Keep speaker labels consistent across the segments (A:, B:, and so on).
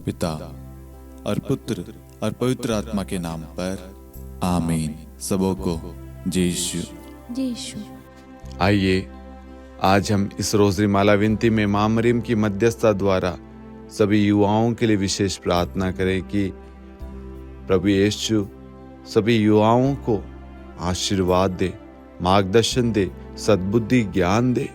A: पिता और पुत्र और पवित्र आत्मा के नाम पर आमीन। सबों को जय यीशु।
B: आइए आज हम इस रोज़री माला विनती में मां मरियम की मध्यस्थता द्वारा सभी युवाओं के लिए विशेष प्रार्थना करें कि प्रभु यीशु सभी युवाओं को आशीर्वाद दे, मार्गदर्शन दे, सद्बुद्धि ज्ञान दे।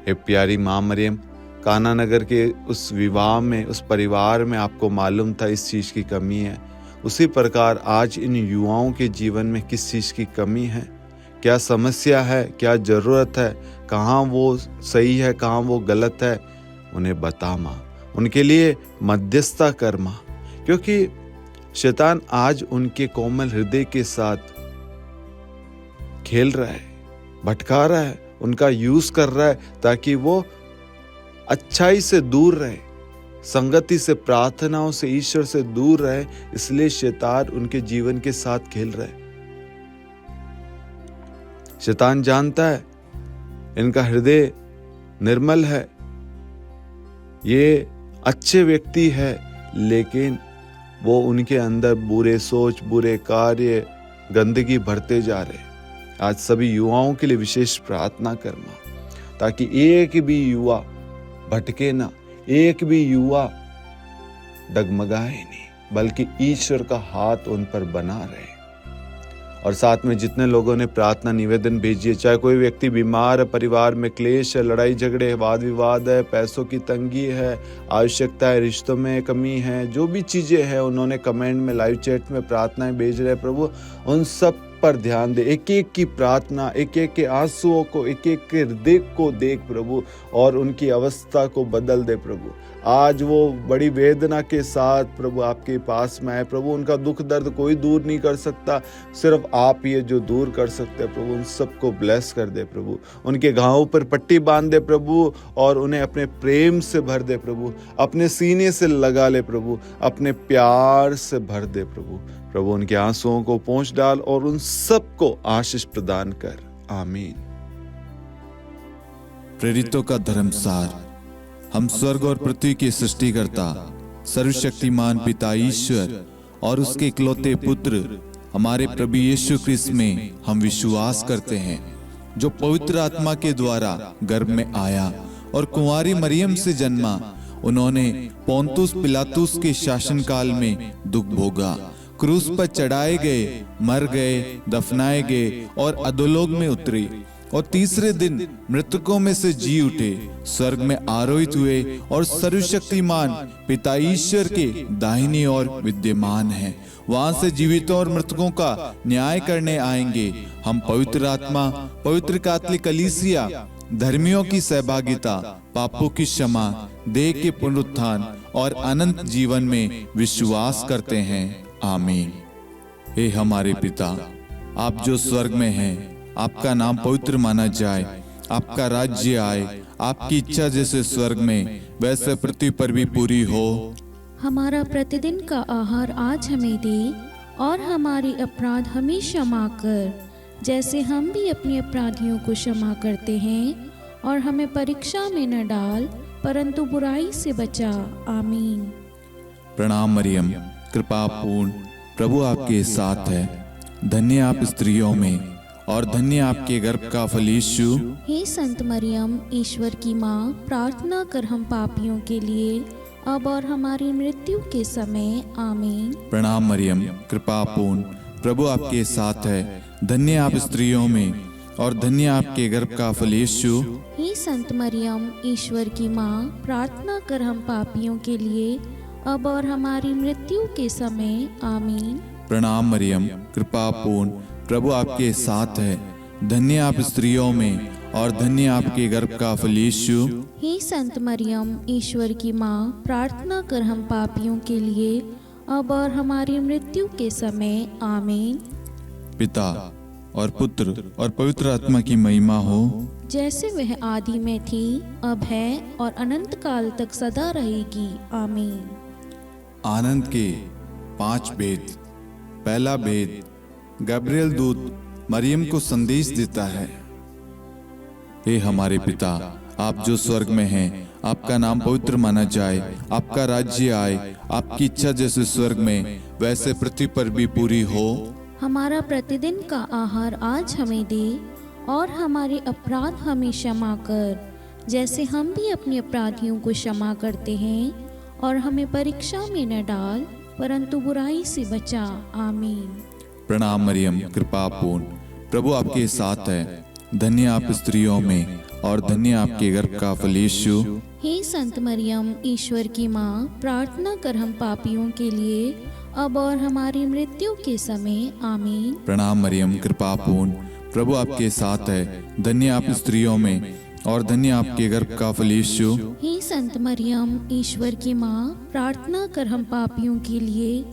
B: हे प्यारी मां मरियम, काना नगर के उस विवाह में, उस परिवार में आपको मालूम था इस चीज़ की कमी है। उसी प्रकार आज इन युवाओं के जीवन में किस चीज़ की कमी है, क्या समस्या है, क्या ज़रूरत है, कहाँ वो सही है, कहाँ वो गलत है, उन्हें बता माँ। उनके लिए मध्यस्थता कर माँ, क्योंकि शैतान आज उनके कोमल हृदय के साथ खेल रहा है, भटका रहा है, उनका यूज कर रहा है ताकि वो अच्छाई से दूर रहे, संगति से, प्रार्थनाओं से, ईश्वर से दूर रहे। इसलिए शैतान उनके जीवन के साथ खेल रहा है। शैतान जानता है इनका हृदय निर्मल है, ये अच्छे व्यक्ति है, लेकिन वो उनके अंदर बुरे सोच, बुरे कार्य, गंदगी भरते जा रहे। आज सभी युवाओं के लिए विशेष प्रार्थना करना, ताकि एक भी युवा भटके ना, एक भी युवा डगमगाए नहीं, बल्कि ईश्वर का हाथ उन पर बना रहे। और साथ में जितने लोगों ने प्रार्थना निवेदन भेजी है, चाहे कोई व्यक्ति बीमार है, परिवार में क्लेश है, लड़ाई झगड़े है, वाद विवाद है, पैसों की तंगी है, आवश्यकता है, रिश्तों में कमी है, जो भी चीजें हैं उन्होंने कमेंट में, लाइव चैट में प्रार्थनाएं भेज रहे। प्रभु उन सब पर ध्यान दे, एक एक की प्रार्थना, एक एक के आंसुओं को, एक एक के हृदय को देख प्रभु, और उनकी अवस्था को बदल दे प्रभु। आज वो बड़ी वेदना के साथ प्रभु आपके पास में आए प्रभु। उनका दुख दर्द कोई दूर नहीं कर सकता, सिर्फ आप ही है जो दूर कर सकते हैं प्रभु। उन सबको ब्लेस कर दे प्रभु, उनके घावों पर पट्टी बांध दे प्रभु, और उन्हें अपने प्रेम से भर दे प्रभु, अपने सीने से लगा ले प्रभु, अपने प्यार से भर दे प्रभु। प्रभु उनके आंसुओं को पोंछ डाल और उन सबको आशीष प्रदान कर। आमीन।
A: प्रेरितों का धर्मसार। हम स्वर्ग और पृथ्वी के सृष्टिकर्ता सर्वशक्तिमान पिता ईश्वर और उसके इकलौते पुत्र हमारे प्रभु यीशु क्रिस्त में हम विश्वास करते हैं, जो पवित्र आत्मा के द्वारा गर्भ में आया और कुंवारी मरियम से जन्मा। उन्होंने पोंतुस पिलातुस के शासनकाल में दुख भोगा, क्रूस पर चढ़ाए गए, मर गए, दफनाए गए और अधोलोक में उतरे, और तीसरे दिन मृतकों में से जी उठे, स्वर्ग में आरोहित हुए और सर्वशक्तिमान पिता ईश्वर के दाहिनी ओर विद्यमान हैं। वहां से जीवितों और मृतकों का न्याय करने आएंगे। हम पवित्र आत्मा, पवित्र कैथोलिक कलीसिया, धर्मियों की सहभागिता, पापों की क्षमा, देह के पुनरुत्थान और अनंत जीवन में विश्वास करते हैं। आमीन। हे हमारे पिता, आप जो स्वर्ग में हैं, आपका नाम पवित्र माना जाए, आपका राज्य आए, आपकी इच्छा जैसे स्वर्ग में वैसे पृथ्वी पर भी पूरी हो।
C: हमारा प्रतिदिन का आहार आज हमें दे, और हमारे अपराध हमें क्षमा कर, जैसे हम भी अपने अपराधियों को क्षमा करते हैं, और हमें परीक्षा में न डाल, परंतु बुराई से बचा। आमीन।
A: प्रणाम मरियम, कृपा पूर्ण, प्रभु आपके साथ है। धन्य आप स्त्रियों में, और धन्य आपके गर्भ का फल यीशु।
C: हे संत मरियम, ईश्वर की माँ, प्रार्थना कर हम पापियों के लिए, अब और हमारी मृत्यु के समय। आमीन।
A: प्रणाम मरियम, कृपा पूर्ण, प्रभु आपके साथ है। धन्य आप स्त्रियों में, और धन्य आपके गर्भ का फल यीशु।
C: हे संत मरियम, ईश्वर की माँ, प्रार्थना कर हम पापियों के लिए, अब और हमारी मृत्यु के समय। आमीन।
A: प्रणाम मरियम, कृपा पूर्ण, प्रभु आपके साथ है। धन्य आप स्त्रियों में, और धन्य आपके गर्भ का फल यीशु।
C: हे संत मरियम, ईश्वर की माँ, प्रार्थना कर हम पापियों के लिए, अब और हमारी मृत्यु के समय। आमीन।
A: पिता और पुत्र और पवित्र आत्मा की महिमा हो,
C: जैसे वह आदि में थी, अब है, और अनंत काल तक सदा रहेगी। आमीन।
A: आनंद के 5 भेद। पहला भेद, गब्रिएल दूत मरियम को संदेश देता है। हे हमारे पिता, आप जो स्वर्ग में हैं, आपका नाम पवित्र माना जाए, आपका राज्य आए, आपकी इच्छा जैसे स्वर्ग में वैसे पृथ्वी पर भी पूरी हो।
C: हमारा प्रतिदिन का आहार आज हमें दे, और हमारे अपराध हमें क्षमा कर, जैसे हम भी अपने अपराधियों को क्षमा करते हैं, और हमें परीक्षा में न डाल, परंतु बुराई से बचा। आमीन।
A: प्रणाम मरियम, कृपा पूर्ण, प्रभु आपके साथ है। धन्य आप स्त्रियों में, और धन्य आपके गर्भ का फल यीशु।
C: हे संत मरियम, ईश्वर की माँ, प्रार्थना कर हम पापियों के लिए, अब और हमारी मृत्यु के समय। आमीन।
A: प्रणाम मरियम, कृपा पूर्ण, प्रभु आपके साथ है। धन्य आप स्त्रियों में, और धन्य आपके गर्भ का फल यीशु।
C: हे संत मरियम, ईश्वर की माँ, प्रार्थना कर हम पापियों के लिए,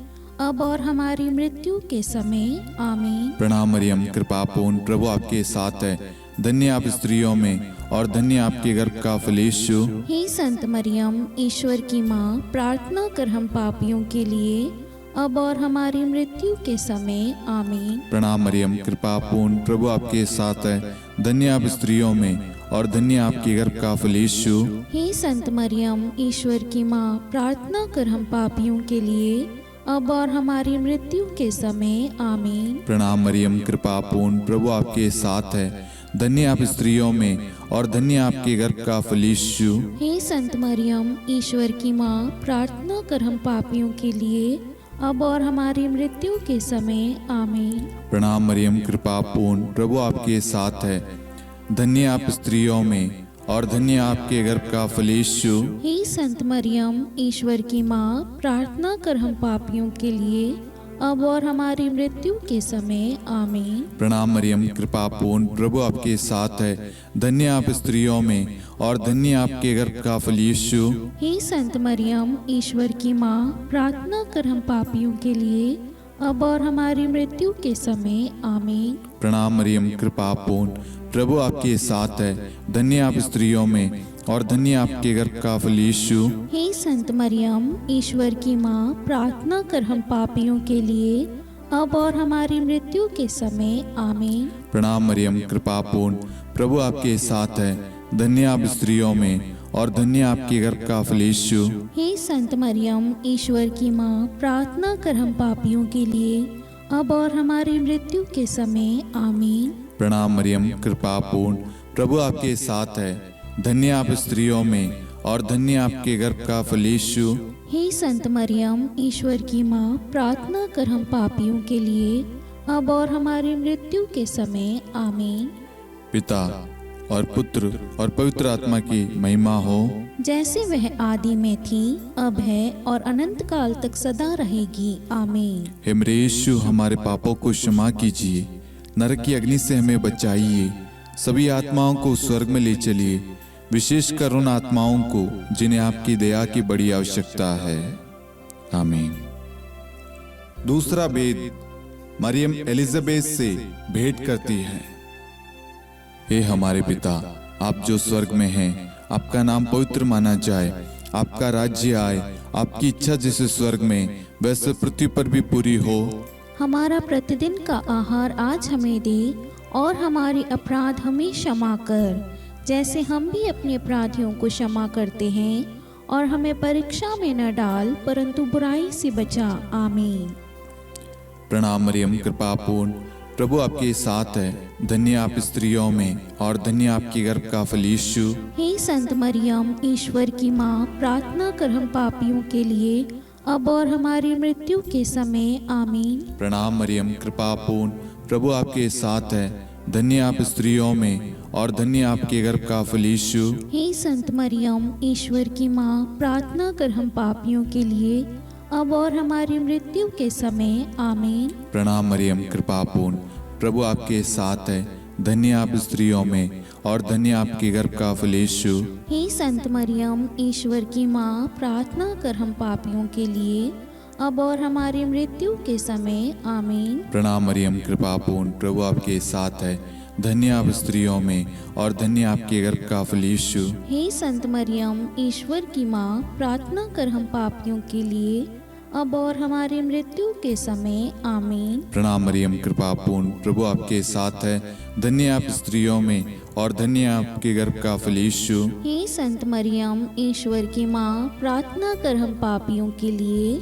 C: अब और हमारी मृत्यु के समय। आमीन।
A: प्रणाम मरियम, कृपा पूर्ण, प्रभु आपके साथ है। धन्य आप स्त्रियों में, और धन्य आपके गर्भ का फल यीशु।
C: हे संत मरियम, ईश्वर की माँ, प्रार्थना कर हम पापियों के लिए, अब और हमारी मृत्यु के समय। आमीन।
A: प्रणाम मरियम, कृपा पूर्ण, प्रभु आपके साथ है। धन्य आप स्त्रियों में, और धन्य आपके गर्भ का फल यीशु।
C: हे संत मरियम, ईश्वर की माँ, प्रार्थना कर हम पापियों के लिए, अब और हमारी मृत्यु के समय। आमीन।
A: प्रणाम मरियम, कृपा पूर्ण, प्रभु आपके साथ है। धन्य आप स्त्रियों में, और धन्य आपके गर्भ का फल यीशु।
C: हे संत मरियम, ईश्वर की माँ, प्रार्थना कर हम पापियों के लिए, अब और हमारी मृत्यु के समय। आमीन।
A: प्रणाम मरियम, कृपा पूर्ण, प्रभु आपके साथ है। धन्य आप स्त्रियों में, और धन्य आपके गर्भ का फल यीशु।
C: हे संत मरियम, ईश्वर की माँ, प्रार्थना कर हम पापियों के लिए, अब और हमारी मृत्यु के समय। आमीन।
A: प्रणाम मरियम, कृपा पूर्ण, प्रभु आपके साथ है। धन्य आप स्त्रियों में, और धन्य आपके गर्भ का फल यीशु।
C: हे संत मरियम, ईश्वर की माँ, प्रार्थना कर हम पापियों के लिए, अब और हमारी मृत्यु के समय। आमीन।
A: प्रणाम मरियम, कृपा पूर्ण, प्रभु आपके साथ है। धन्य आप स्त्रियों में, और धन्य आपके गर्भ का फल यीशु।
C: हे संत मरियम, ईश्वर की माँ, प्रार्थना कर हम पापियों के लिए, अब और हमारी मृत्यु के समय। आमीन।
A: प्रणाम मरियम, कृपा पूर्ण, प्रभु आपके साथ है। धन्य आप स्त्रियों में, और धन्य आपके गर्भ का फल यीशु।
C: हे संत मरियम, ईश्वर की माँ, प्रार्थना कर हम पापियों के लिए, अब और हमारी मृत्यु के समय। आमीन।
A: प्रणाम मरियम, कृपा पूर्ण, प्रभु आपके साथ है। धन्य आप स्त्रियों में, और धन्य आपके गर्भ का फल यीशु।
C: हे संत मरियम, ईश्वर की माँ, प्रार्थना कर हम पापियों के लिए, अब और हमारी मृत्यु के समय। आमीन।
A: पिता और पुत्र और पवित्र आत्मा की महिमा हो,
C: जैसे वह आदि में थी, अब है, और अनंत काल तक सदा रहेगी। आमीन।
A: हे मेरे यीशु, हमारे पापों को क्षमा कीजिए, नरक की अग्नि से हमें बचाइए, सभी आत्माओं को स्वर्ग में ले चलिए, विशेषकर उन आत्माओं को जिन्हें आपकी दया की बड़ी आवश्यकता है। आमीन। दूसरा भेद, मरियम एलिजाबेथ से भेंट करती है। हे हमारे पिता, आप जो स्वर्ग में हैं, आपका नाम पवित्र माना जाए, आपका राज्य आए, आपकी इच्छा जैसे स्वर्ग में वैसे पृथ्वी पर भी पूरी हो।
C: हमारा प्रतिदिन का आहार आज हमें दे, और हमारे अपराध हमें क्षमा कर, जैसे हम भी अपने अपराधियों को क्षमा करते हैं, और हमें परीक्षा में न डाल, परंतु बुराई से बचा। आमीन।
A: प्रणाम मरियम, कृपा पूर्ण, प्रभु आपके साथ है। धन्य आप स्त्रियों में, और धन्य आपके गर्भ का फल यीशु।
C: हे संत मरियम, ईश्वर की माँ, प्रार्थना कर हम पापियों के लिए, अब और हमारी मृत्यु के समय। आमीन।
A: प्रणाम मरियम, कृपा पूर्ण, प्रभु आपके साथ है। धन्य आप स्त्रियों में, और धन्य आपके गर्भ का फल यीशु।
C: हे संत मरियम, ईश्वर की माँ, प्रार्थना कर हम पापियों के लिए, अब और हमारी मृत्यु के समय। आमीन।
A: प्रणाम मरियम, कृपा पूर्ण, प्रभु आपके साथ है। धन्य आप स्त्रियों में, और धन्य आपके गर्भ का फल यीशु।
C: हे संत मरियम, ईश्वर की माँ, प्रार्थना कर हम पापियों के लिए, अब और हमारी मृत्यु के समय। आमीन।
A: प्रणाम मरियम, कृपा पूर्ण, प्रभु आपके साथ है। धन्य आप स्त्रियों में, और धन्य आपके गर्भ का फल यीशु।
C: हे संत मरियम, ईश्वर की माँ, प्रार्थना कर हम पापियों के लिए, अब और हमारी मृत्यु के समय आमीन।
A: प्रणाम मरियम, कृपा पूर्ण, प्रभु आपके साथ है। धन्य आप स्त्रियों में और धन्य आपके गर्भ का फल यीशु।
C: हे संत मरियम, ईश्वर की माँ, प्रार्थना कर हम पापियों के लिए,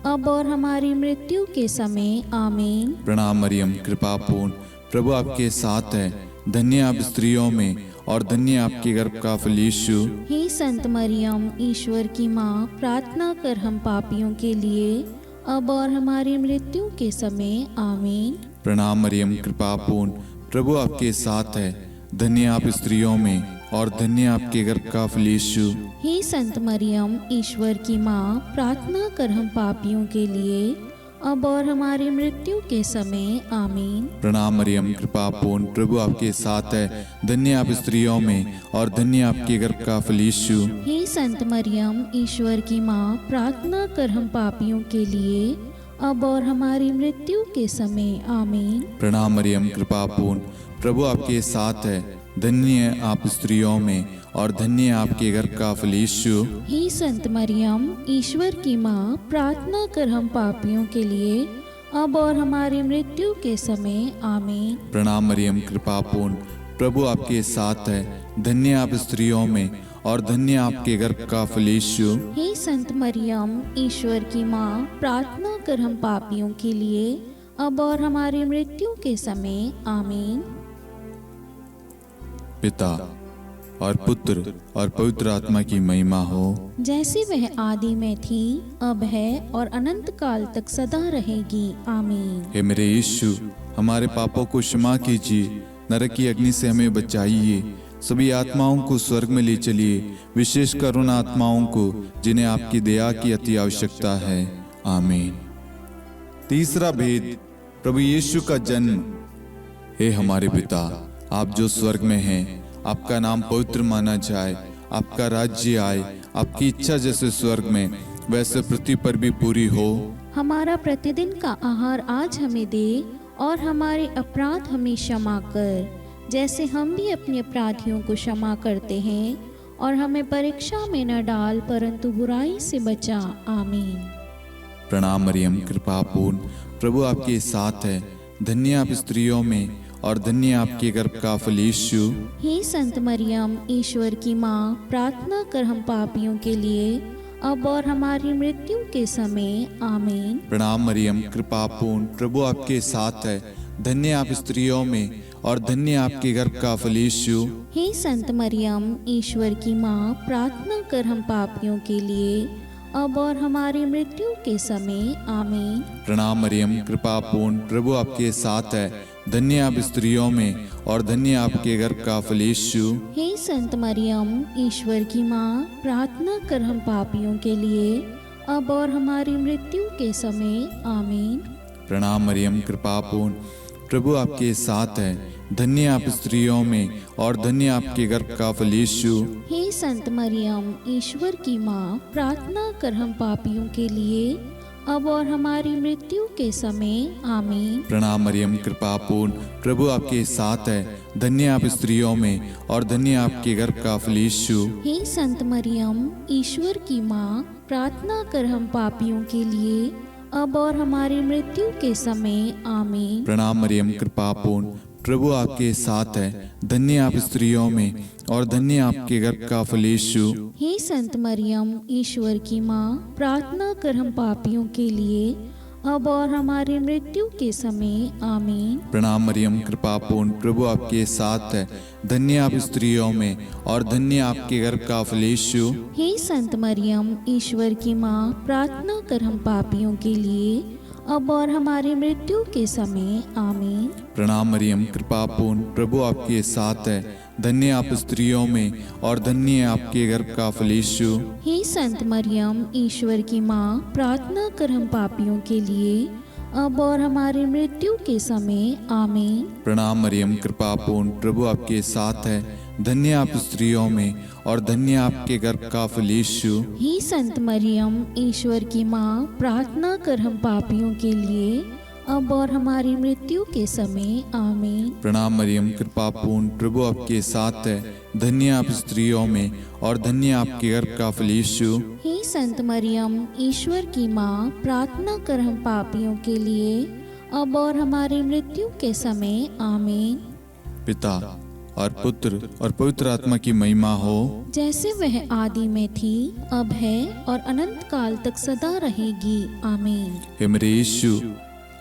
C: अब और हमारी मृत्यु के समय आमीन।
A: प्रणाम मरियम, कृपा पूर्ण, प्रभु आपके साथ है। धन्य आप स्त्रियों में और धन्य आपके गर्भ का फल यीशु।
C: हे संत मरियम, ईश्वर की माँ, प्रार्थना कर हम पापियों के लिए, अब और हमारी मृत्यु के समय आमीन।
A: प्रणाम मरियम, कृपा पूर्ण, प्रभु आपके साथ है। धन्य आप स्त्रियों में और धन्य आपके गर्भ का फल यीशु।
C: हे संत मरियम, ईश्वर की माँ, प्रार्थना कर हम पापियों के लिए, अब और हमारी मृत्यु के समय आमीन।
A: प्रणाम मरियम, कृपा पूर्ण, प्रभु आपके साथ है। धन्य आप स्त्रियों में और धन्य आपके गर्भ का फल यीशु।
C: हे संत मरियम, ईश्वर की माँ, प्रार्थना कर हम पापियों के लिए, अब और हमारी मृत्यु के समय आमीन।
A: प्रणाम मरियम, कृपा पूर्ण, प्रभु आपके साथ है। धन्य आप स्त्रियों में और धन्य आपके गर्भ का फल यीशु।
C: हे संत मरियम, ईश्वर की माँ, प्रार्थना कर हम पापियों के लिए, अब और हमारी मृत्यु के समय आमीन।
A: प्रणाम मरियम, कृपा पूर्ण, प्रभु आपके साथ है। धन्य आप स्त्रियों में और धन्य आपके गर्भ का फल यीशु।
C: हे संत मरियम, ईश्वर की माँ, प्रार्थना कर हम पापियों के लिए, अब और हमारी मृत्यु के समय आमीन।
A: पिता और पुत्र और पवित्र आत्मा की महिमा हो,
C: जैसे वह आदि में थी, अब है और अनंत काल तक सदा रहेगी आमीन।
A: हे मेरे यीशु, हमारे पापों को क्षमा कीजिए, नरक की अग्नि से हमें बचाइए, सभी आत्माओं को स्वर्ग में ले चलिए, विशेषकर उन आत्माओं को जिन्हें आपकी दया की अति आवश्यकता है। आमीन। तीसरा भेद, प्रभु यीशु का जन्म। हे हमारे पिता, आप जो स्वर्ग में हैं, आपका नाम पवित्र माना जाए, आपका राज्य आए, आपकी इच्छा जैसे स्वर्ग में वैसे पृथ्वी पर भी पूरी हो।
C: हमारा प्रतिदिन का आहार आज हमें दे, और हमारे अपराध हमें क्षमा कर, जैसे हम भी अपने अपराधियों को क्षमा करते हैं, और हमें परीक्षा में न डाल, परंतु बुराई से बचा। आमीन।
A: प्रणाम मरियम, कृपा पूर्ण, प्रभु आपके साथ है। धन्य आप स्त्रियों में और धन्य आपके गर्भ का फल यीशु।
C: हे संत मरियम, ईश्वर की माँ, प्रार्थना कर हम पापियों के लिए, अब और हमारी मृत्यु के समय आमीन।
A: प्रणाम मरियम, कृपा पूर्ण, प्रभु आपके साथ है। धन्य आप स्त्रियों में और धन्य आपके गर्भ का फल यीशु।
C: हे संत मरियम, ईश्वर की माँ, प्रार्थना कर हम पापियों के लिए, अब और हमारी मृत्यु के समय आमीन।
A: प्रणाम मरियम, कृपा पूर्ण, प्रभु आपके साथ है। धन्य आप स्त्रियों में और धन्य आपके गर्भ का फल यीशु।
C: हे संत मरियम, ईश्वर की माँ, प्रार्थना कर हम पापियों के लिए, अब और हमारी मृत्यु के समय आमीन।
A: प्रणाम मरियम, कृपा पूर्ण, प्रभु आपके साथ है। धन्य आप स्त्रियों में और धन्य आपके गर्भ का फल यीशु।
C: हे संत मरियम, ईश्वर की माँ, प्रार्थना कर हम पापियों के लिए, अब और हमारी मृत्यु के समय आमीन।
A: प्रणाम मरियम, कृपा पूर्ण, प्रभु आपके साथ है। धन्य आप स्त्रियों में और धन्य आपके गर्भ का फल यीशु।
C: हे संत मरियम, ईश्वर की माँ, प्रार्थना कर हम पापियों के लिए, अब और हमारी मृत्यु के समय आमीन।
A: प्रणाम मरियम, कृपा पूर्ण, प्रभु आपके साथ है। धन्य आप स्त्रियों में और धन्य आपके गर्भ का फल यीशु।
C: हे संत मरियम, ईश्वर की माँ, प्रार्थना कर हम पापियों के लिए, अब और हमारी मृत्यु के समय आमीन।
A: प्रणाम मरियम, कृपा पूर्ण, प्रभु आपके साथ है। धन्य आप स्त्रियों में और धन्य आपके गर्भ का फल यीशु।
C: हे संत मरियम, ईश्वर की माँ, प्रार्थना कर हम पापियों के लिए, अब और हमारी मृत्यु के समय आमीन।
A: प्रणाम मरियम, कृपा पूर्ण, प्रभु आपके साथ है। धन्य आप स्त्रियों में और धन्य आपके गर्भ का फल यीशु।
C: हे संत मरियम, ईश्वर की माँ, प्रार्थना कर हम पापियों के लिए, अब और हमारी मृत्यु के समय आमीन।
A: प्रणाम मरियम, कृपा पूर्ण, प्रभु आपके साथ है। धन्य आप स्त्रियों में और धन्य आपके गर्भ का फल यीशु।
C: हे संत मरियम, ईश्वर की माँ, प्रार्थना कर हम पापियों के लिए, अब और हमारी मृत्यु के समय आमीन।
A: प्रणाम मरियम, कृपा पूर्ण, प्रभु आपके साथ है। धन्य आप स्त्रियों में और धन्य आपके गर्भ का फल यीशु।
C: हे संत मरियम, ईश्वर की माँ, प्रार्थना कर हम पापियों के लिए अब और हमारी मृत्यु के समय आमीन।
A: पिता और पुत्र और पवित्र आत्मा की महिमा हो,
C: जैसे वह आदि में थी, अब है और अनंत काल तक सदा रहेगी आमीन।
A: हे मेरे यीशु,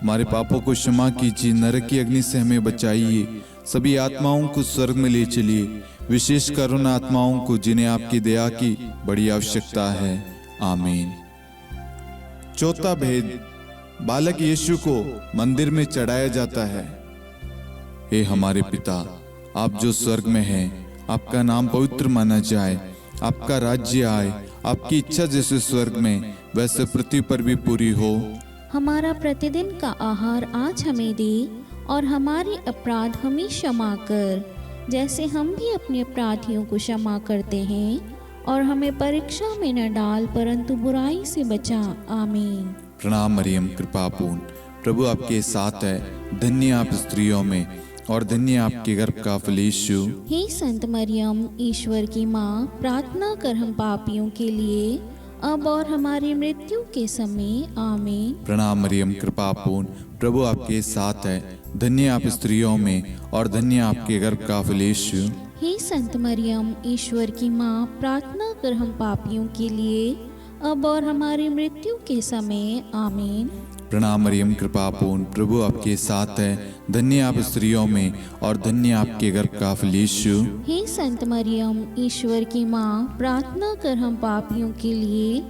A: हमारे पापों को क्षमा कीजिए, नरक की अग्नि से हमें बचाइए, सभी आत्माओं को स्वर्ग में ले चलिए, विशेषकर उन आत्माओं को जिन्हें आपकी दया की बड़ी आवश्यकता है। आमीन। चौथा भेद, बालक यीशु को मंदिर में चढ़ाया जाता है। हे हमारे पिता, आप जो स्वर्ग में हैं, आपका नाम पवित्र माना जाए, आपका राज्य आए, आपकी इच्छा जैसे स्वर्ग में वैसे पृथ्वी पर भी पूरी हो।
C: हमारा प्रतिदिन का आहार आज हमें दे, और हमारे अपराध हमें क्षमा कर, जैसे हम भी अपने अपराधियों को क्षमा करते हैं, और हमें परीक्षा में न डाल, परंतु बुराई से बचा। आमीन।
A: प्रणाम मरियम, कृपा पूर्ण, प्रभु आपके साथ है। धन्य आप स्त्रियों में और धन्य आपके गर्भ का फल यीशु।
C: हे संत मरियम, ईश्वर की माँ, प्रार्थना कर हम पापियों के लिए अब और हमारी मृत्यु के समय आमीन।
A: प्रणाम मरियम, कृपा पूर्ण, प्रभु आपके साथ है। धन्य आप स्त्रियों में और धन्य आपके गर्भ का फल यीशु।
C: हे संत मरियम, ईश्वर की माँ, प्रार्थना कर हम पापियों के लिए अब और हमारी मृत्यु के समय आमीन।
A: प्रणाम मरियम, कृपा पूर्ण, प्रभु आपके साथ है। धन्य आप स्त्रियों में और धन्य आपके गर्भ का फल यीशु।
C: हे संत मरियम, ईश्वर की माँ, प्रार्थना कर हम पापियों के लिए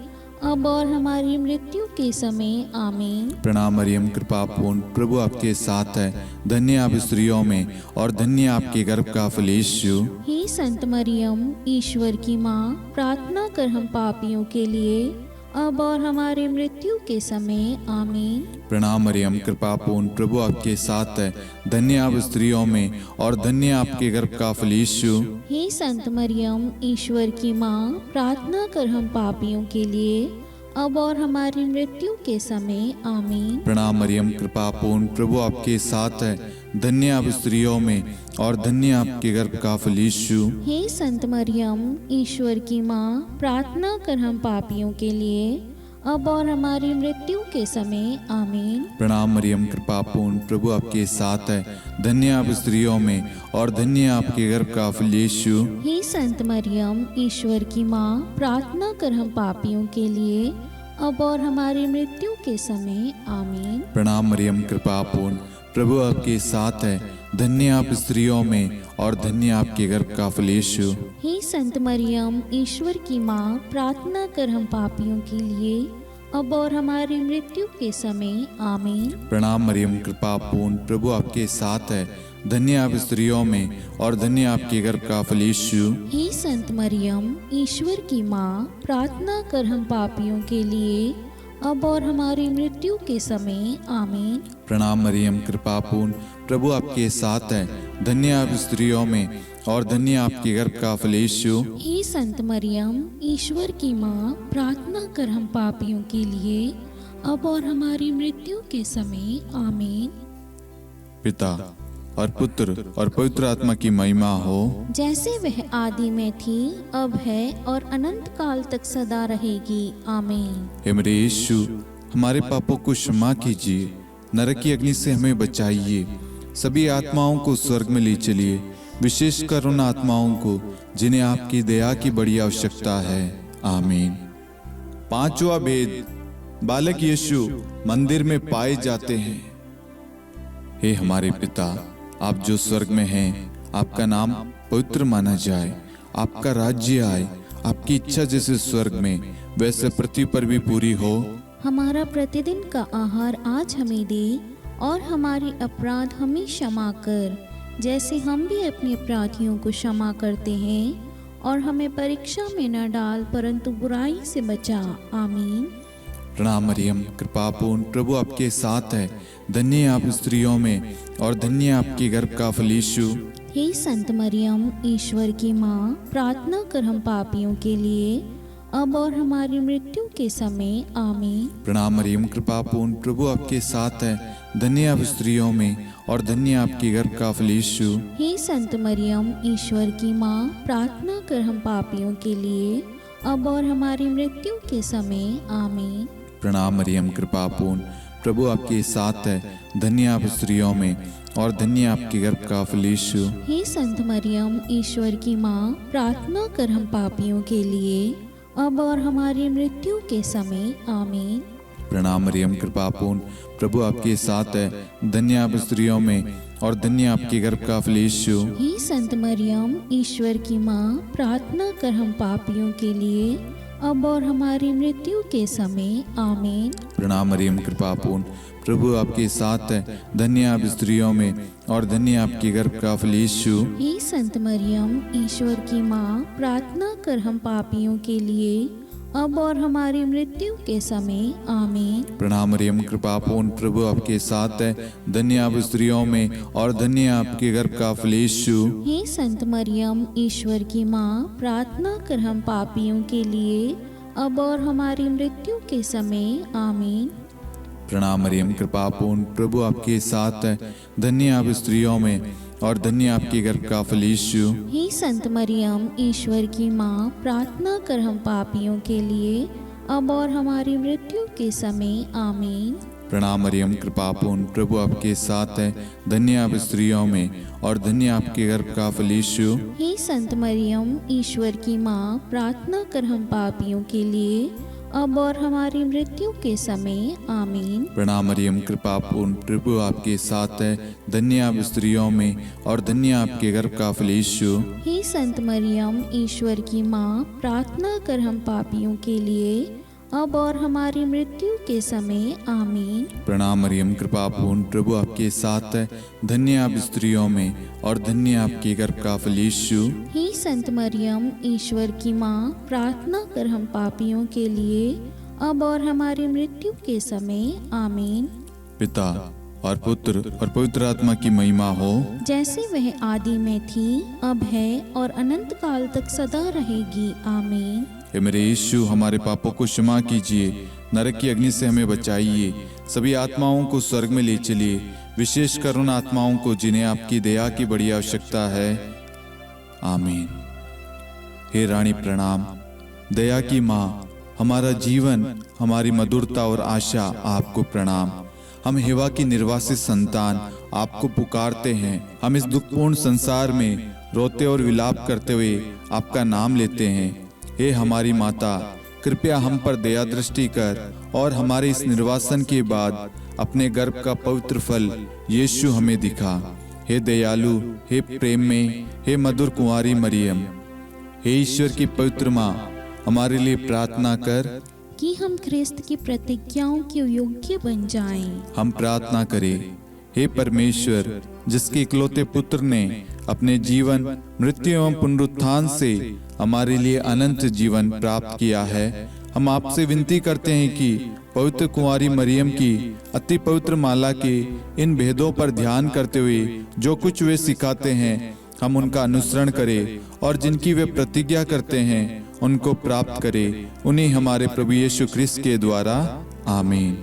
C: अब और हमारी मृत्यु के समय आमीन।
A: प्रणाम मरियम, कृपा पूर्ण, प्रभु आपके साथ है। धन्य आप स्त्रियों में और धन्य आपके गर्भ का फल यीशु।
C: हे संत मरियम, ईश्वर की माँ, प्रार्थना कर हम पापियों के लिए अब और हमारी मृत्यु के समय आमीन।
A: प्रणाम मरियम, कृपा पूर्ण, प्रभु आपके साथ है। धन्य आप स्त्रियों में और धन्य आपके गर्भ का फल यीशु।
C: हे संत मरियम, ईश्वर की माँ, प्रार्थना कर हम पापियों के लिए अब और हमारी मृत्यु के समय आमीन।
A: प्रणाम मरियम, कृपा पूर्ण, प्रभु आपके साथ है। धन्य आप स्त्रियों में और धन्य आपके गर्भ का फल यीशु।
C: हे संत मरियम, ईश्वर की माँ, प्रार्थना कर हम पापियों के लिए अब और हमारी मृत्यु के समय आमीन।
A: प्रणाम मरियम, कृपा पूर्ण, प्रभु आपके साथ है। धन्य आप स्त्रियों में और धन्य आपके गर्भ का फल यीशु।
C: हे संत मरियम, ईश्वर की माँ, प्रार्थना कर हम पापियों के लिए अब और हमारी मृत्यु के समय आमीन।
A: प्रणाम मरियम, कृपा पूर्ण, प्रभु आपके साथ है। धन्य आप स्त्रियों में और धन्य आपके गर्भ का फल यीशु।
C: हे संत मरियम, ईश्वर की माँ, प्रार्थना कर हम पापियों के लिए अब और हमारी मृत्यु के समय आमीन।
A: प्रणाम मरियम, कृपा पूर्ण, प्रभु आपके साथ है। धन्य आप स्त्रियों में और धन्य आपके गर्भ का फल यीशु।
C: हे संत मरियम, ईश्वर की माँ, प्रार्थना कर हम पापियों के लिए अब और हमारी मृत्यु के समय आमीन।
A: प्रणाम मरियम, कृपा पूर्ण, प्रभु आपके साथ है। धन्य आप स्त्रियों में और धन्य आपके गर्भ का फल यीशु।
C: हे संत मरियम, ईश्वर की माँ, प्रार्थना कर हम पापियों के लिए अब और हमारी मृत्यु के समय आमीन।
A: पिता और पुत्र और पवित्र आत्मा की महिमा हो,
C: जैसे वह आदि में थी, अब है और अनंत काल तक सदा रहेगी आमीन।
A: हे मेरे यीशु, हमारे पापों को क्षमा कीजिए, नरक की अग्नि से हमें बचाइए, सभी आत्माओं को स्वर्ग में ले चलिए, विशेषकर उन आत्माओं को जिन्हें आपकी दया की बड़ी आवश्यकता है। आमीन। पांचवा भेद, बालक यीशु मंदिर में पाए जाते हैं। हे हमारे पिता, आप जो स्वर्ग में हैं, आपका नाम पवित्र माना जाए, आपका राज्य आए, आपकी इच्छा जैसे स्वर्ग में वैसे पृथ्वी पर भी पूरी हो।
C: हमारा प्रतिदिन का आहार आज हमें दे, और हमारे अपराध हमें क्षमा कर, जैसे हम भी अपने अपराधियों को क्षमा करते हैं, और हमें परीक्षा में न डाल, परंतु बुराई से बचा। आमीन।
A: प्रणाम मरियम, कृपा पूर्ण, प्रभु आपके साथ है। धन्य आप स्त्रियों में और धन्य आपके गर्भ का फल यीशु।
C: हे संत मरियम, ईश्वर की माँ, प्रार्थना कर हम पापियों के लिए अब और हमारी मृत्यु के समय आमीन।
A: प्रणाम मरियम, कृपा पूर्ण, प्रभु आपके साथ है। धन्य आप स्त्रियों में और धन्य आपके गर्भ का फल यीशु।
C: हे संत मरियम, ईश्वर की माँ, प्रार्थना कर हम पापियों के लिए, अब और हमारी मृत्यु के समय आमीन।
A: प्रणाम मरियम, कृपा पूर्ण, प्रभु आपके साथ है। धन्य आप स्त्रियों में और धन्य आपके गर्भ का फल यीशु।
C: हे संत मरियम, ईश्वर की माँ, प्रार्थना कर हम पापियों के लिए, अब और हमारी मृत्यु के समय आमीन।
A: प्रणाम मरियम, कृपा पूर्ण, प्रभु आपके साथ है। धन्य आप स्त्रियों में और धन्य आपके गर्भ का फल यीशु।
C: हे संत मरियम, ईश्वर की माँ, प्रार्थना कर हम पापियों के लिए, अब और हमारी मृत्यु के समय आमीन।
A: प्रणाम मरियम, कृपा पूर्ण, प्रभु आपके साथ है। धन्य आप स्त्रियों में और धन्य आपके गर्भ का फल यीशु।
C: हे संत मरियम, ईश्वर की माँ, प्रार्थना कर हम पापियों के लिए, अब और हमारी मृत्यु के समय आमीन।
A: प्रणाम मरियम, कृपा पूर्ण, प्रभु आपके साथ है। धन्य आप स्त्रियों में और धन्य आपके गर्भ का फल यीशु।
C: हे संत मरियम, ईश्वर की माँ, प्रार्थना कर हम पापियों के लिए, अब और हमारी मृत्यु के समय आमीन।
A: प्रणाम मरियम, कृपा पूर्ण, प्रभु आपके साथ है। धन्य आप स्त्रियों में और धन्य आपके गर्भ का फल यीशु।
C: हे संत मरियम, ईश्वर की माँ, प्रार्थना कर हम पापियों के लिए, अब और हमारी मृत्यु के समय आमीन।
A: प्रणाम मरियम, कृपा पूर्ण, प्रभु आपके साथ है। धन्य आप स्त्रियों में और धन्य आपके गर्भ का फल यीशु।
C: हे संत मरियम, ईश्वर की माँ, प्रार्थना कर हम पापियों के लिए, अब और हमारी मृत्यु के समय आमीन।
A: प्रणाम मरियम, कृपा पूर्ण, प्रभु आपके साथ है। धन्य आप स्त्रियों में और धन्य आपके गर्भ का फल यीशु।
C: हे संत मरियम, ईश्वर की माँ, प्रार्थना कर हम पापियों के लिए, अब और हमारी मृत्यु के समय आमीन।
A: प्रणाम मरियम, कृपा पूर्ण, प्रभु आपके साथ है। धन्य आप स्त्रियों में और धन्य आपके गर्भ का फल यीशु।
C: हे संत मरियम, ईश्वर की माँ, प्रार्थना कर हम पापियों के लिए, अब और हमारी मृत्यु के समय आमीन।
A: पिता और पुत्र और पवित्र आत्मा की महिमा हो,
C: जैसे वह आदि में थी, अब है और अनंत काल तक सदा रहेगी आमीन।
A: हे मेरे यीशु, हमारे पापों को क्षमा कीजिए, नरक की अग्नि से हमें बचाइए, सभी आत्माओं को स्वर्ग में ले चलिए, विशेषकर उन आत्माओं को जिन्हें आपकी दया की बड़ी आवश्यकता है। आमीन। हे रानी प्रणाम, दया की माँ, हमारा जीवन, हमारी मधुरता और आशा आपको प्रणाम। हम हेवा की निर्वासित संतान आपको पुकारते हैं। हम इस दुखपूर्ण संसार में रोते और विलाप करते हुए आपका नाम लेते हैं। हे हमारी माता, कृपया हम पर दया दृष्टि कर और हमारे इस निर्वासन के बाद अपने गर्भ का पवित्र फल यीशु हमें दिखा। हे दयालु, हे प्रेम में, हे मधुर कुंवारी मरियम, हे ईश्वर की पवित्र माँ, हमारे लिए प्रार्थना कर
C: कि हम ख्रिस्त की प्रतिज्ञाओं के योग्य बन जाएं।
A: हम प्रार्थना करें। हे परमेश्वर, जिसके इकलौते पुत्र ने अपने जीवन, मृत्यु एवं पुनरुत्थान से हमारे लिए अनंत जीवन प्राप्त किया है, हम आपसे विनती करते हैं कि पवित्र कुंवारी मरियम की अति पवित्र माला के इन भेदों पर ध्यान करते हुए जो कुछ वे सिखाते हैं, हम उनका अनुसरण करें और जिनकी वे प्रतिज्ञा करते हैं उनको प्राप्त करें। उन्हीं हमारे प्रभु यीशु ख्रिस्त के द्वारा आमीन।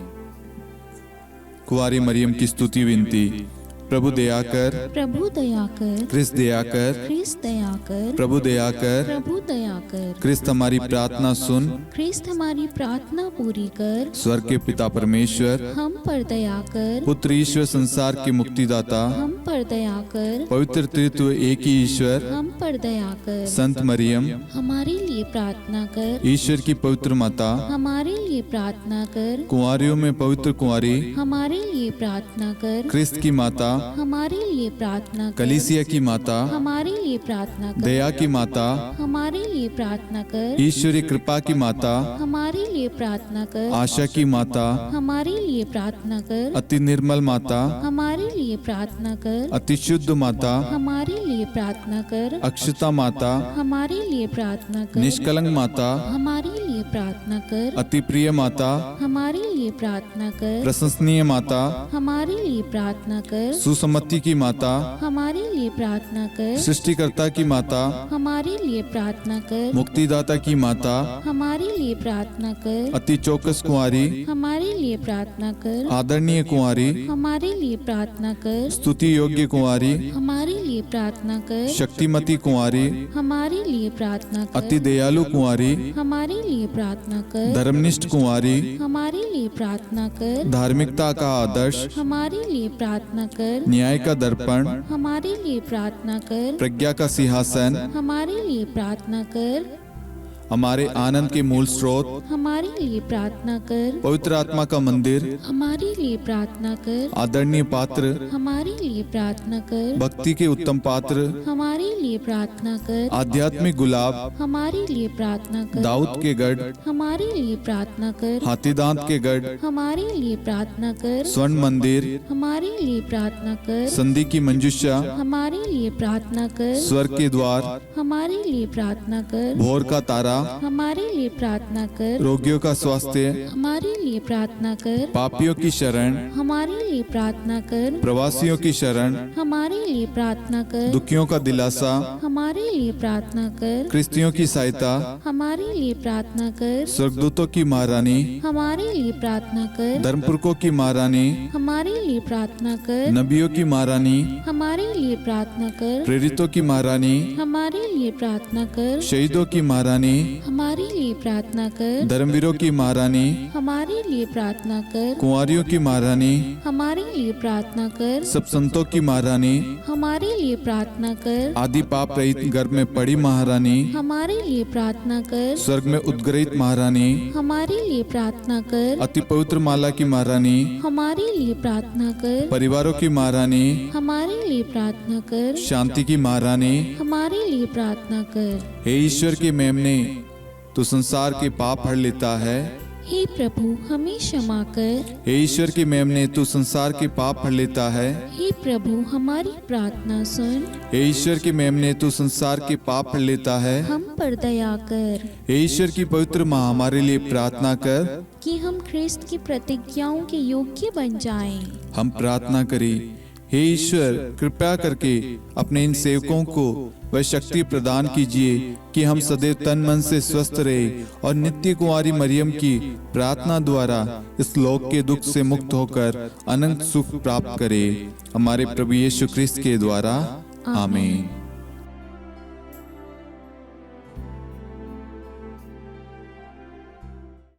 A: कुंवारी मरियम की स्तुति विनती। प्रभु दया कर,
C: प्रभु दया कर,
A: ख्रिस्त दया कर,
C: ख्रिस्त दया कर,
A: प्रभु दया कर,
C: प्रभु दया कर,
A: ख्रिस्त हमारी प्रार्थना सुन।
C: ख्रिस्त हमारी प्रार्थना पूरी कर,
A: स्वर्ग के पिता परमेश्वर,
C: हम पर दया कर,
A: पुत्र ईश्वर संसार के मुक्तिदाता,
C: हम पर दया कर,
A: पवित्र त्रित्व एक ही ईश्वर,
C: हम पर दया कर,
A: संत मरियम,
C: हमारे लिए प्रार्थना कर,
A: ईश्वर की पवित्र माता,
C: हमारे लिए प्रार्थना कर,
A: कुंवारियों में पवित्र कुंवारी,
C: हमारे लिए प्रार्थना कर,
A: ख्रिस्त की माता,
C: हमारे लिए प्रार्थना कर,
A: कलीसिया की माता,
C: हमारे लिए प्रार्थना कर,
A: दया की माता,
C: हमारे लिए प्रार्थना कर,
A: ईश्वरी कृपा की माता,
C: हमारे लिए प्रार्थना कर,
A: आशा की माता,
C: हमारे लिए प्रार्थना कर,
A: अति निर्मल माता,
C: हमारे लिए प्रार्थना कर,
A: अति शुद्ध माता,
C: हमारे लिए प्रार्थना कर,
A: अक्षता माता,
C: हमारे लिए प्रार्थना कर,
A: निष्कलंक माता,
C: हमारे लिए प्रार्थना कर।
A: अति प्रिय माता,
C: हमारे लिए प्रार्थना कर।
A: प्रशंसनीय माता,
C: हमारे लिए प्रार्थना कर।
A: सुसम्मति की माता,
C: हमारे लिए प्रार्थना कर।
A: सृष्टिकर्ता की माता,
C: हमारे लिए प्रार्थना कर।
A: मुक्तिदाता की माता,
C: हमारे लिए प्रार्थना कर।
A: अति चौकस कुंवारी,
C: हमारे लिए प्रार्थना कर।
A: आदरणीय कुंवारी,
C: हमारे लिए प्रार्थना कर।
A: स्तुति योग्य कुंवारी,
C: हमारे लिए प्रार्थना कर।
A: शक्तिमती कुंवारी,
C: हमारे लिए प्रार्थना कर।
A: अति दयालु कुंवारी,
C: हमारे लिए प्रार्थना कर।
A: धर्मनिष्ठ कुंवारी,
C: हमारे लिए प्रार्थना कर।
A: धार्मिकता का आदर्श,
C: हमारे लिए प्रार्थना कर।
A: न्याय का दर्पण,
C: हमारे लिए प्रार्थना कर।
A: प्रज्ञा का सिंहासन,
C: हमारे लिए प्रार्थना कर।
A: हमारे आनंद के मूल स्रोत,
C: हमारे लिए प्रार्थना कर।
A: पवित्र आत्मा का मंदिर,
C: हमारे लिए प्रार्थना कर।
A: आदरणीय पात्र,
C: हमारे लिए प्रार्थना कर।
A: भक्ति के उत्तम पात्र,
C: हमारे लिए प्रार्थना कर।
A: आध्यात्मिक गुलाब,
C: हमारे लिए प्रार्थना कर।
A: दाऊद के गढ़,
C: हमारे लिए प्रार्थना कर।
A: हाथीदांत के गढ़,
C: हमारे लिए प्रार्थना कर।
A: स्वर्ण मंदिर,
C: हमारे लिए प्रार्थना कर।
A: संधि की मंजुषा,
C: हमारे लिए प्रार्थना कर।
A: स्वर्ग के द्वार,
C: हमारे लिए प्रार्थना कर।
A: भोर का तारा,
C: हमारे लिए प्रार्थना कर।
A: रोगियों का स्वास्थ्य,
C: हमारे लिए प्रार्थना कर।
A: पापियों की शरण,
C: हमारे लिए प्रार्थना कर।
A: प्रवासियों की शरण,
C: हमारे लिए प्रार्थना कर।
A: दुखियों का दिलासा,
C: हमारे लिए प्रार्थना कर।
A: क्रिस्तियों की सहायता,
C: हमारे लिए प्रार्थना कर।
A: स्वर्गदूतों की महारानी,
C: हमारे लिए प्रार्थना कर।
A: धर्मपुरखों की महारानी,
C: हमारे लिए प्रार्थना कर।
A: नबियों की महारानी,
C: हमारे लिए प्रार्थना कर।
A: प्रेरितों की महारानी,
C: हमारे लिए प्रार्थना कर।
A: शहीदों की महारानी,
C: हमारे लिए प्रार्थना कर।
A: धर्मवीरों की महारानी,
C: हमारे लिए प्रार्थना कर।
A: कुंवारियों की महारानी,
C: हमारे लिए प्रार्थना कर।
A: सब संतों की महारानी,
C: हमारे लिए प्रार्थना कर।
A: आदि पाप रहित गर्भ में पड़ी महारानी,
C: हमारे लिए प्रार्थना कर।
A: स्वर्ग में उद्गृहित महारानी,
C: हमारे लिए प्रार्थना कर।
A: अति पवित्र माला की महारानी,
C: हमारे लिए प्रार्थना कर।
A: परिवारों की महारानी,
C: हमारे लिए प्रार्थना कर।
A: शांति की महारानी,
C: हमारे लिए प्रार्थना कर।
A: हे ईश्वर के मेमने, तू संसार के पाप हर लेता है।
C: हे प्रभु हमें क्षमा कर।
A: हे ईश्वर के मेमने, तू संसार के पाप हर लेता है।
C: हे प्रभु हमारी प्रार्थना सुन।
A: हे ईश्वर के मेमने, तू संसार के पाप हर लेता है।
C: हम पर दया कर
A: हे ईश्वर की पवित्र माँ, हमारे लिए प्रार्थना कर।
C: कि हम ख्रिस्त की प्रतिज्ञाओं के योग्य बन जाएं।
A: हम प्रार्थना करें, हे ईश्वर कृपया करके अपने इन सेवकों को वह शक्ति प्रदान कीजिए कि हम सदैव तन मन से स्वस्थ रहे और नित्य कुंवारी मरियम की प्रार्थना द्वारा इस लोक के दुख से मुक्त होकर अनंत सुख प्राप्त करें। हमारे प्रभु यीशु ख्रिस्त के द्वारा आमीन।